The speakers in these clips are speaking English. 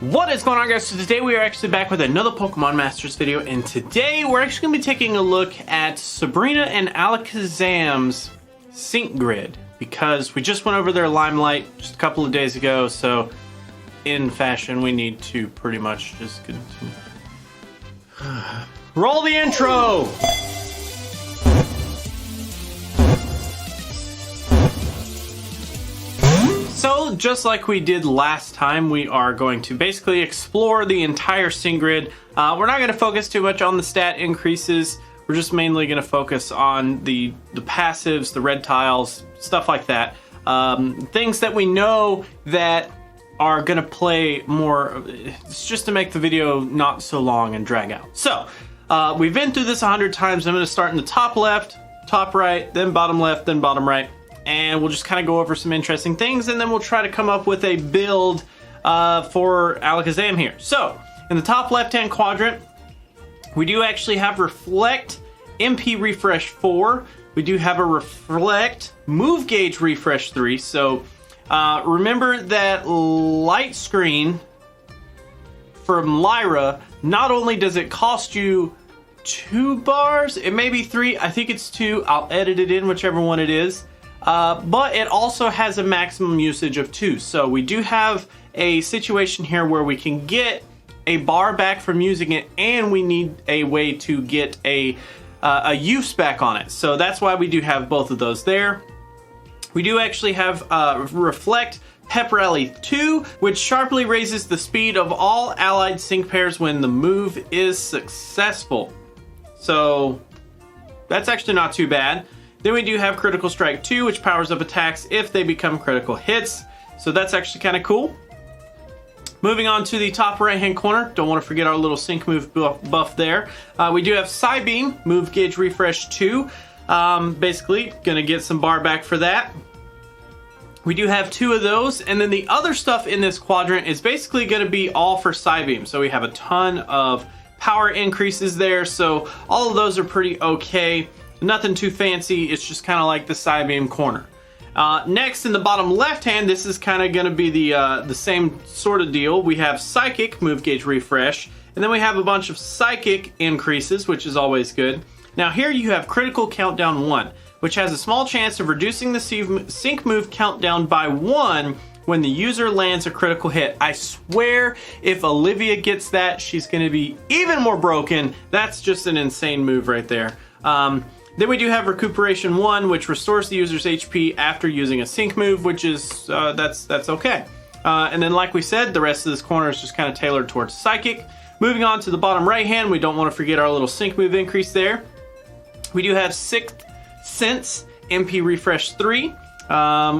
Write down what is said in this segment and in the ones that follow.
What is going on, guys? So today we are actually back with another Pokemon Masters video, and today we're actually going to be taking a look at Sabrina and Alakazam's sync grid, because we just went over their Limelight just a couple of days ago, so in fashion we need to pretty much just continue. Roll the intro! So, just like we did last time, we are going to basically explore the entire sync grid. We're not going to focus too much on the stat increases. We're just mainly going to focus on the passives, the red tiles, stuff like that. Things that we know that are going to play more. It's just to make the video not so long and drag out. So, we've been through this 100 times. I'm going to start in the top left, top right, then bottom left, then bottom right. And we'll just kind of go over some interesting things, and then we'll try to come up with a build for Alakazam here. So, in the top left-hand quadrant, we do actually have Reflect MP Refresh 4. We do have a Reflect Move Gauge Refresh 3. So, remember that light screen from Lyra, not only does it cost you 2 bars, it may be 3, I think it's 2, I'll edit it in, whichever one it is. But it also has a maximum usage of 2. So we do have a situation here where we can get a bar back from using it, and we need a way to get a use back on it. So that's why we do have both of those there. We do actually have Reflect Pep Rally 2, which sharply raises the speed of all allied sync pairs when the move is successful. So that's actually not too bad. Then we do have Critical Strike 2, which powers up attacks if they become critical hits. So that's actually kind of cool. Moving on to the top right-hand corner. Don't want to forget our little sync move buff there. We do have Psybeam, Move Gauge Refresh 2. Basically, going to get some bar back for that. We do have 2 of those. And then the other stuff in this quadrant is basically going to be all for Psybeam. So we have a ton of power increases there. So all of those are pretty okay. Nothing too fancy, it's just kind of like the Psybeam corner. Next, in the bottom left hand, this is kind of going to be the same sort of deal. We have Psychic, Move Gauge Refresh, and then we have a bunch of Psychic increases, which is always good. Now here you have Critical Countdown 1, which has a small chance of reducing the sync move countdown by 1 when the user lands a critical hit. I swear, if Olivia gets that, she's going to be even more broken. That's just an insane move right there. Then we do have Recuperation 1, which restores the user's HP after using a sync move, which is, that's okay. And then like we said, the rest of this corner is just kind of tailored towards Psychic. Moving on to the bottom right hand, we don't want to forget our little sync move increase there. We do have Sixth Sense MP Refresh 3.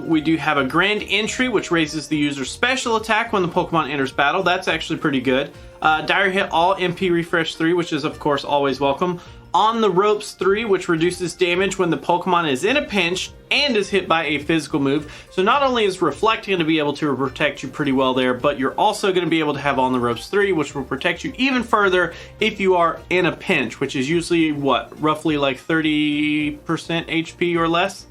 We do have a Grand Entry, which raises the user's special attack when the Pokemon enters battle. That's actually pretty good. Dire Hit All MP Refresh 3, which is of course always welcome. On the Ropes 3, which reduces damage when the Pokemon is in a pinch and is hit by a physical move. So not only is Reflect going to be able to protect you pretty well there, but you're also going to be able to have On the Ropes 3, which will protect you even further if you are in a pinch, which is usually, what, roughly like 30% HP or less.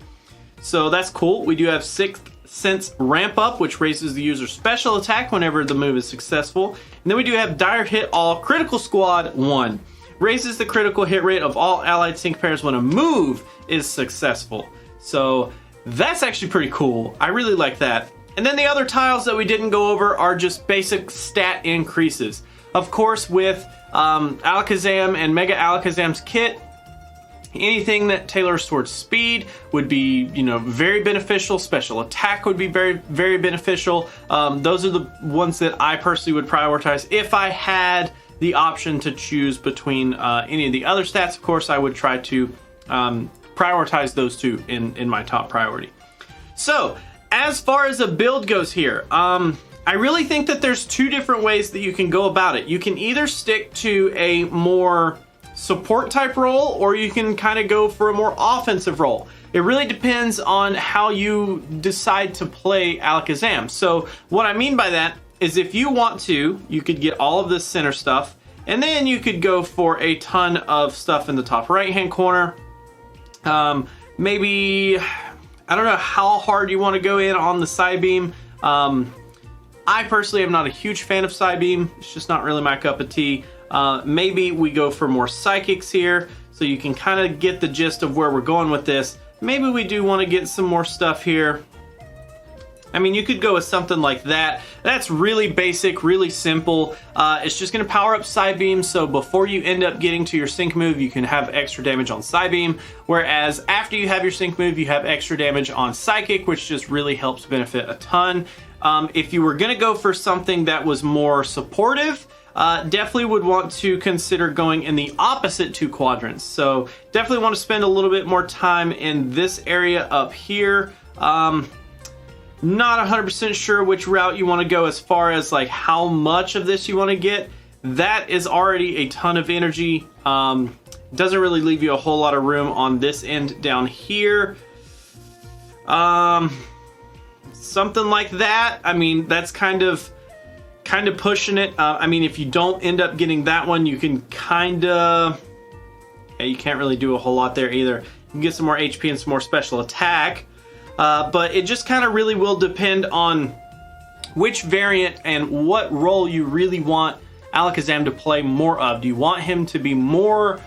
So that's cool. We do have Sixth Sense Ramp Up, which raises the user's special attack whenever the move is successful. And then we do have Dire Hit All Critical Squad 1. Raises the critical hit rate of all allied sync pairs when a move is successful. So that's actually pretty cool. I really like that. And then the other tiles that we didn't go over are just basic stat increases. Of course, with Alakazam and Mega Alakazam's kit, anything that tailors towards speed would be, very beneficial. Special attack would be very, very beneficial. Those are the ones that I personally would prioritize if I had the option to choose between any of the other stats. Of course, I would try to prioritize those two in my top priority. So, as far as a build goes here, I really think that there's 2 different ways that you can go about it. You can either stick to a more support type role, or you can kind of go for a more offensive role. It really depends on how you decide to play Alakazam. So, what I mean by that is if you want to, you could get all of this center stuff, and then you could go for a ton of stuff in the top right hand corner. Maybe, I don't know how hard you want to go in on the Psybeam. I personally am not a huge fan of Psybeam. It's just not really my cup of tea. Maybe we go for more Psychics here, so you can kind of get the gist of where we're going with this. Maybe we do want to get some more stuff here. I mean, you could go with something like that. That's really basic, really simple. It's just going to power up Psybeam, so before you end up getting to your sync move, you can have extra damage on Psybeam, whereas after you have your sync move, you have extra damage on Psychic, which just really helps benefit a ton. If you were going to go for something that was more supportive, definitely would want to consider going in the opposite two quadrants. So definitely want to spend a little bit more time in this area up here. Not 100% sure which route you want to go as far as like how much of this you want to get. That is already a ton of energy. Doesn't really leave you a whole lot of room on this end down here. Something like that. I mean, that's kind of pushing it. I mean, if you don't end up getting that one, you can yeah, you can't really do a whole lot there either. You can get some more HP and some more special attack. But it just kind of really will depend on which variant and what role you really want Alakazam to play more of. Do you want him to be more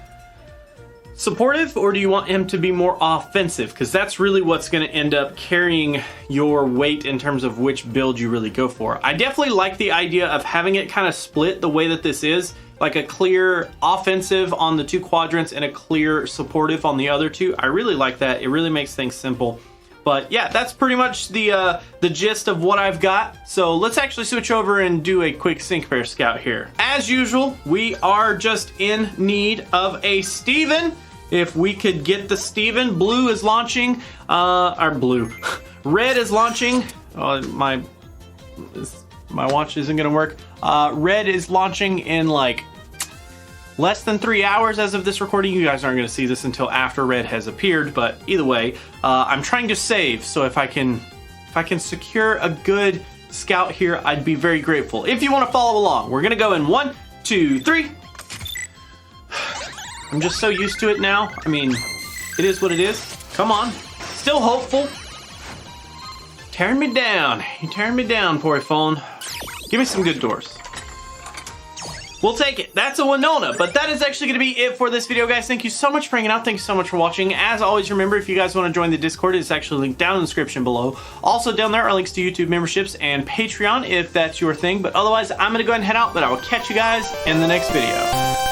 supportive, or do you want him to be more offensive? Because that's really what's going to end up carrying your weight in terms of which build you really go for. I definitely like the idea of having it kind of split the way that this is, like a clear offensive on the two quadrants and a clear supportive on the other two. I really like that. It really makes things simple. But yeah, that's pretty much the gist of what I've got. So let's actually switch over and do a quick sync pair scout here. As usual, we are just in need of a Steven. If we could get the Steven. Blue is launching, Red is launching. Oh, my watch isn't gonna work. Red is launching in like less than 3 hours as of this recording. You guys aren't going to see this until after Red has appeared, but either way, I'm trying to save, so if I can secure a good scout here, I'd be very grateful. If you want to follow along, we're going to go in 1, 2, 3. I'm just so used to it now. I mean, it is what it is. Come on. Still hopeful. Tearing me down. You're tearing me down, Poryphone. Give me some good doors. We'll take it. That's a Winona. But that is actually going to be it for this video, guys. Thank you so much for hanging out. Thank you so much for watching. As always, remember, if you guys want to join the Discord, it's actually linked down in the description below. Also down there are links to YouTube memberships and Patreon if that's your thing. But otherwise, I'm going to go ahead and head out, but I will catch you guys in the next video.